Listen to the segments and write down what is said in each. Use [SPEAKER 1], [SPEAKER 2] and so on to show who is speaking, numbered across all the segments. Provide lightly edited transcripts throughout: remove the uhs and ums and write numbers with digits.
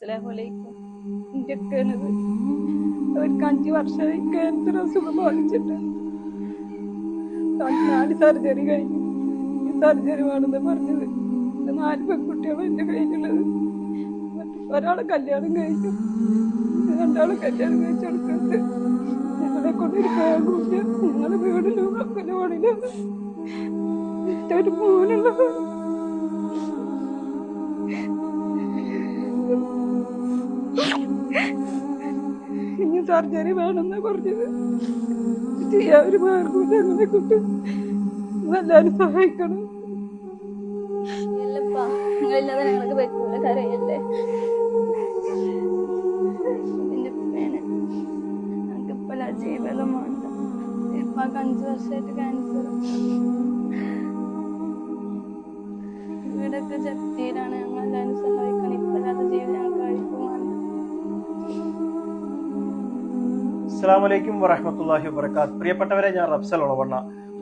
[SPEAKER 1] അസ്സലാമലൈക്കും. ഇന്ത്യക്കാണിത്. അവർക്ക് 5 വർഷമായി ക്യാൻസർ അസുഖം ബാധിച്ചിട്ട് 4 സർജറി കഴിഞ്ഞു. ഈ സർജറി വേണമെന്ന് പറഞ്ഞത്. 4 പെൺകുട്ടികളും എൻ്റെ കയ്യിലുള്ളത്. ഒരാളെ കല്യാണം കഴിച്ചു, 2 കല്യാണം കഴിച്ചെടുക്കുന്നത്. ഞങ്ങളെ കൊണ്ടൊരു ബാഗുമില്ല. ഞങ്ങളുടെ വീടിലും ലോണിലാണ് ഒരു മോനുള്ളത്. ഇനി സർജറി വേണമെന്നാ പറഞ്ഞത്. ചെയ്യാൻ ഒരു മാർഗം ഞങ്ങളെ കൊണ്ട് എല്ലാവരും സഹായിക്കണം.
[SPEAKER 2] നിങ്ങളില്ലാതെ ഞങ്ങൾക്ക് പറ്റൂല. കരയല്ലേ? എന്റെ പേന് ഞങ്ങൾക്ക് ഇപ്പല്ല ജീവിതം വേണ്ട. ഇപ്പൊക്ക് 5 വർഷമായിട്ട് ക്യാൻസർ. വീടൊക്കെ ജപ്തിയിലാണ്. ഞങ്ങൾ എല്ലാവരും സഹായിക്കണം. ഇപ്പല്ലാത്ത ജീവിതം ഞങ്ങൾക്ക് കഴിക്കും വേണ്ട.
[SPEAKER 3] അസ്സലാമലൈക്കും വറഹ്മത്തുള്ളാഹി വബറകാത്ത്. പ്രിയപ്പെട്ടവരെ, ഞാൻ റബ്സൽ ഒളവണ്ണ.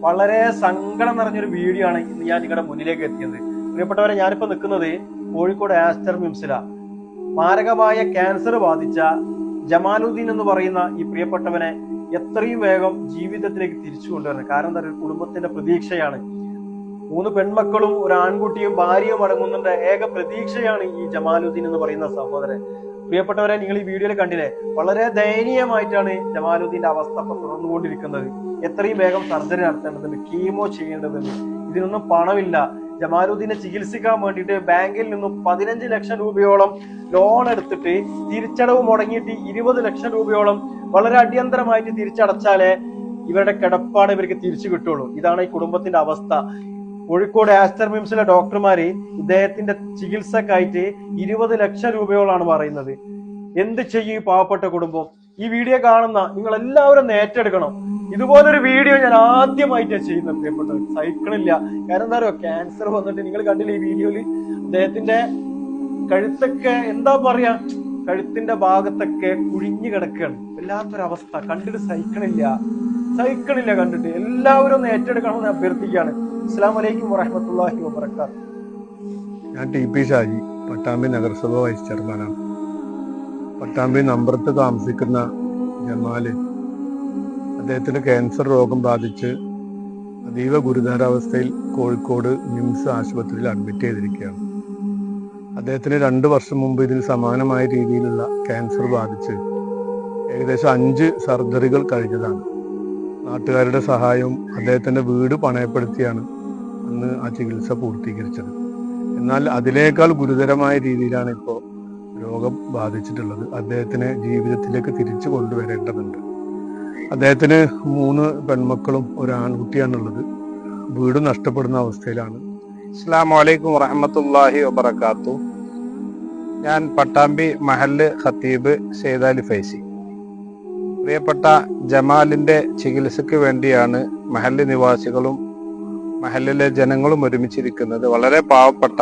[SPEAKER 3] വളരെ സങ്കടം നിറഞ്ഞൊരു വീഡിയോ ആണ് ഇന്ന് ഞാൻ നിങ്ങളുടെ മുന്നിലേക്ക് എത്തിയത്. പ്രിയപ്പെട്ടവരെ, ഞാനിപ്പോ നിൽക്കുന്നത് കോഴിക്കോട് ആസ്റ്റർ മിംസില. മാരകമായ ക്യാൻസർ ബാധിച്ച ജമാലുദ്ദീൻ എന്ന് പറയുന്ന ഈ പ്രിയപ്പെട്ടവനെ എത്രയും വേഗം ജീവിതത്തിലേക്ക് തിരിച്ചു കൊണ്ടുവരണം. കാരണം എന്താ പറയുക, കുടുംബത്തിന്റെ പ്രതീക്ഷയാണ്. 3 പെൺമക്കളും ഒരു ആൺകുട്ടിയും ഭാര്യയും അടങ്ങുന്നതിന്റെ ഏക പ്രതീക്ഷയാണ് ഈ ജമാലുദ്ദീൻ എന്ന് പറയുന്ന സഹോദരൻ. പ്രിയപ്പെട്ടവരെ, നിങ്ങൾ ഈ വീഡിയോയിൽ കണ്ടില്ലേ, വളരെ ദയനീയമായിട്ടാണ് ജമാലുദ്ദീന്റെ അവസ്ഥ ഇപ്പൊ തുടർന്നുകൊണ്ടിരിക്കുന്നത്. എത്രയും വേഗം സർജറി നടത്തേണ്ടതുണ്ട്, കീമോ ചെയ്യേണ്ടതുണ്ട്. ഇതിനൊന്നും പണമില്ല. ജമാലുദ്ദീനെ ചികിത്സിക്കാൻ വേണ്ടിയിട്ട് ബാങ്കിൽ നിന്നും 15 ലക്ഷം രൂപയോളം ലോൺ എടുത്തിട്ട് തിരിച്ചടവ് മുടങ്ങിയിട്ട് 20 ലക്ഷം രൂപയോളം വളരെ അടിയന്തരമായിട്ട് തിരിച്ചടച്ചാലേ ഇവരുടെ കിടപ്പാട് ഇവർക്ക് തിരിച്ചു കിട്ടുള്ളൂ. ഇതാണ് ഈ കുടുംബത്തിന്റെ അവസ്ഥ. കോഴിക്കോട് ആസ്റ്റർ മിംസിലെ ഡോക്ടർമാര് ഇദ്ദേഹത്തിന്റെ ചികിത്സക്കായിട്ട് 20 ലക്ഷം രൂപയോളാണ് പറയുന്നത്. എന്ത് ചെയ്യും പാവപ്പെട്ട കുടുംബം? ഈ വീഡിയോ കാണുന്ന നിങ്ങൾ എല്ലാവരും ഏറ്റെടുക്കണം. ഇതുപോലൊരു വീഡിയോ ഞാൻ ആദ്യമായിട്ടാണ് ചെയ്യുന്നത്. പ്രിയപ്പെട്ടവർ, സഹിക്കണില്ല. കാരണം എന്താ പറയുക, ക്യാൻസർ വന്നിട്ട് നിങ്ങൾ കണ്ടില്ല ഈ വീഡിയോയില് അദ്ദേഹത്തിന്റെ കഴുത്തൊക്കെ എന്താ പറയാ, കഴുത്തിന്റെ ഭാഗത്തൊക്കെ കുഴിഞ്ഞു കിടക്കുകയാണ്. വല്ലാത്തൊരവസ്ഥ കണ്ടിട്ട് സഹിക്കണില്ല കണ്ടിട്ട്. എല്ലാവരും ഒന്ന് ഏറ്റെടുക്കണമെന്ന് അഭ്യർത്ഥിക്കുകയാണ്. അസ്സലാമലൈക്കും വറഹ്മത്തുള്ളാഹി വബറകാത്ത്.
[SPEAKER 4] ഞാൻ TP ഷാജി, പട്ടാമ്പി നഗരസഭ വൈസ് ചെയർമാനാണ്. പട്ടാമ്പി നമ്പറത്ത് താമസിക്കുന്ന ജമാല്, അദ്ദേഹത്തിന് ക്യാൻസർ രോഗം ബാധിച്ച് അതീവ ഗുരുതരാവസ്ഥയിൽ കോഴിക്കോട് മിംസ് ആശുപത്രിയിൽ അഡ്മിറ്റ് ചെയ്തിരിക്കുകയാണ്. അദ്ദേഹത്തിന് 2 വർഷം മുമ്പ് ഇതിൽ സമാനമായ രീതിയിലുള്ള ക്യാൻസർ ബാധിച്ച് ഏകദേശം 5 സർജറികൾ കഴിഞ്ഞതാണ്. നാട്ടുകാരുടെ സഹായവും അദ്ദേഹത്തിന്റെ വീട് പണയപ്പെടുത്തിയാണ് അന്ന് ആ ചികിത്സ പൂർത്തീകരിച്ചത്. എന്നാൽ അതിനേക്കാൾ ഗുരുതരമായ രീതിയിലാണ് ഇപ്പോൾ രോഗം ബാധിച്ചിട്ടുള്ളത്. അദ്ദേഹത്തിന് ജീവിതത്തിലേക്ക് തിരിച്ചു കൊണ്ടുവരേണ്ടതുണ്ട്. അദ്ദേഹത്തിന് 3 പെൺമക്കളും ഒരു ആൺകുട്ടിയാണുള്ളത്. വീട് നഷ്ടപ്പെടുന്ന അവസ്ഥയിലാണ്.
[SPEAKER 5] അസ്സലാമു അലൈക്കും വറഹ്മത്തുള്ളാഹി വബറകാത്തു. ഞാൻ പട്ടാമ്പി മഹല്ല് ഖത്തീബ് സൈദാലി ഫൈസി. പ്രിയപ്പെട്ട ജമാലിന്റെ ചികിത്സയ്ക്ക് വേണ്ടിയാണ് മഹല്ല് നിവാസികളും മഹല്ലിലെ ജനങ്ങളും ഒരുമിച്ചിരിക്കുന്നത്. വളരെ പാവപ്പെട്ട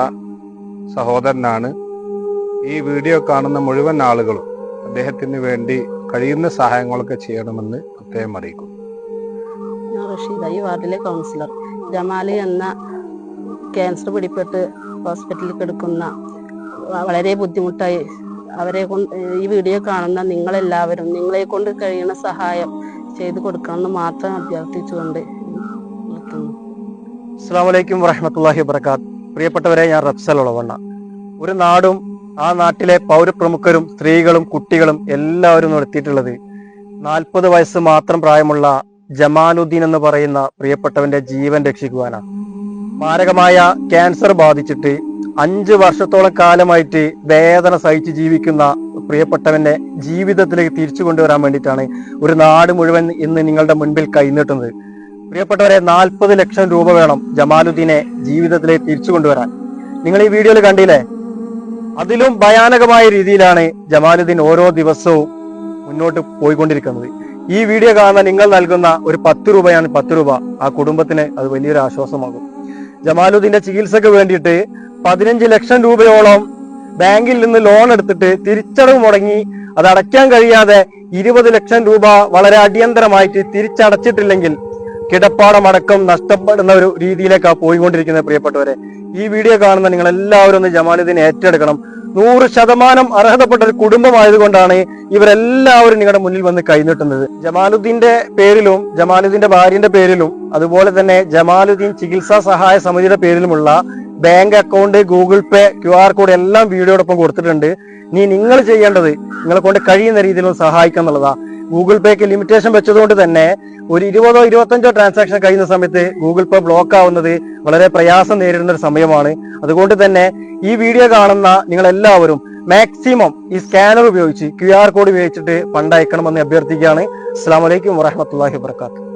[SPEAKER 5] സഹോദരനാണ്. ഈ വീഡിയോ കാണുന്ന മുഴുവൻ ആളുകളും അദ്ദേഹത്തിന് വേണ്ടി കഴിയുന്ന സഹായങ്ങളൊക്കെ ചെയ്യണമെന്ന് പ്രത്യേകം അറിയിക്കും.
[SPEAKER 6] ഞാൻ റഷീദ, ഈ വാർഡിലെ കൗൺസിലർ. ജമാല് എന്ന ക്യാൻസർ പിടിപെട്ട് ഹോസ്പിറ്റലിൽ കിടക്കുന്ന വളരെ ബുദ്ധിമുട്ടായി അവരെ കൊണ്ട് ഈ വീഡിയോ കാണുന്ന നിങ്ങളെല്ലാവരും നിങ്ങളെ കൊണ്ട് കഴിയുന്ന സഹായം ചെയ്തു കൊടുക്കണമെന്ന് മാത്രം അഭ്യർത്ഥിച്ചുകൊണ്ട് നിർത്തുന്നു.
[SPEAKER 3] അസ്സലാമലൈക്കും വറഹ്മത്തുള്ളാഹി വബറകാത്ത്. പ്രിയപ്പെട്ടവരെ, ഞാൻ റബ്സൽ ഒളവണ്ണ. ഒരു നാടും ആ നാട്ടിലെ പൗരപ്രമുഖരും സ്ത്രീകളും കുട്ടികളും എല്ലാവരും നടത്തിയിട്ടുള്ളത് 40 വയസ്സ് മാത്രം പ്രായമുള്ള ജമാലുദ്ദീൻ എന്ന് പറയുന്ന പ്രിയപ്പെട്ടവന്റെ ജീവൻ രക്ഷിക്കുവാനാണ്. മാരകമായ ക്യാൻസർ ബാധിച്ചിട്ട് 5 വർഷത്തോളം കാലമായിട്ട് വേദന സഹിച്ച് ജീവിക്കുന്ന പ്രിയപ്പെട്ടവന്റെ ജീവിതത്തിലേക്ക് തിരിച്ചു കൊണ്ടുവരാൻ വേണ്ടിയിട്ടാണ് ഒരു നാട് മുഴുവൻ ഇന്ന് നിങ്ങളുടെ മുൻപിൽ കൈനീട്ടുന്നത്. പ്രിയപ്പെട്ടവരെ, 40 ലക്ഷം രൂപ വേണം ജമാലുദ്ദീനെ ജീവിതത്തിലേക്ക് തിരിച്ചു കൊണ്ടുവരാൻ. നിങ്ങൾ ഈ വീഡിയോയിൽ കണ്ടില്ലേ, അതിലും ഭയാനകമായ രീതിയിലാണ് ജമാലുദ്ദീൻ ഓരോ ദിവസവും മുന്നോട്ട് പോയിക്കൊണ്ടിരിക്കുന്നത്. ഈ വീഡിയോ കാണുന്ന നിങ്ങൾ നൽകുന്ന ഒരു 10 രൂപയാണ് 10 രൂപ ആ കുടുംബത്തിന് അത് വലിയൊരു ആശ്വാസമാകും. ജമാലുദ്ദീന്റെ ചികിത്സക്ക് വേണ്ടിയിട്ട് 15 ലക്ഷം രൂപയോളം ബാങ്കിൽ നിന്ന് ലോൺ എടുത്തിട്ട് തിരിച്ചടവ് മുടങ്ങി അത് അടയ്ക്കാൻ കഴിയാതെ 20 ലക്ഷം രൂപ വളരെ അടിയന്തരമായിട്ട് തിരിച്ചടച്ചിട്ടില്ലെങ്കിൽ കിടപ്പാടമടക്കം നഷ്ടപ്പെടുന്ന ഒരു രീതിയിലേക്കാണ് പോയിക്കൊണ്ടിരിക്കുന്നത്. പ്രിയപ്പെട്ടവരെ, ഈ വീഡിയോ കാണുന്ന നിങ്ങൾ എല്ലാവരും ഒന്ന് ജമാലുദ്ദീനെ ഏറ്റെടുക്കണം. 100% അർഹതപ്പെട്ട ഒരു കുടുംബമായതുകൊണ്ടാണ് ഇവരെല്ലാവരും നിങ്ങളുടെ മുന്നിൽ വന്ന് കൈനീട്ടുന്നത്. ജമാലുദ്ദീന്റെ പേരിലും ജമാലുദ്ദീന്റെ ഭാര്യന്റെ പേരിലും അതുപോലെ തന്നെ ജമാലുദ്ദീൻ ചികിത്സാ സഹായ സമിതിയുടെ പേരിലുമുള്ള ബാങ്ക് അക്കൗണ്ട്, ഗൂഗിൾ പേ, QR കോഡ് എല്ലാം വീഡിയോടൊപ്പം കൊടുത്തിട്ടുണ്ട്. നിങ്ങൾ ചെയ്യേണ്ടത് നിങ്ങളെ കൊണ്ട് കഴിയുന്ന രീതിയിൽ സഹായിക്കുക എന്നുള്ളതാ. ഗൂഗിൾ പേക്ക് ലിമിറ്റേഷൻ വെച്ചതുകൊണ്ട് തന്നെ ഒരു 20 or 25 ട്രാൻസാക്ഷൻ കഴിയുന്ന സമയത്ത് ഗൂഗിൾ പേ ബ്ലോക്ക് ആവുന്നത് വളരെ പ്രയാസം നേരിടുന്ന ഒരു സമയമാണ്. അതുകൊണ്ട് തന്നെ ഈ വീഡിയോ കാണുന്ന നിങ്ങൾ എല്ലാവരും മാക്സിമം ഈ സ്കാനർ ഉപയോഗിച്ച് QR കോഡ് ഉപയോഗിച്ചിട്ട് ഫണ്ട് അയക്കണമെന്ന് അഭ്യർത്ഥിക്കുകയാണ്. അസ്സലാമു അലൈക്കും വറഹ്മത്തുള്ളാഹി വബറകാതുഹു.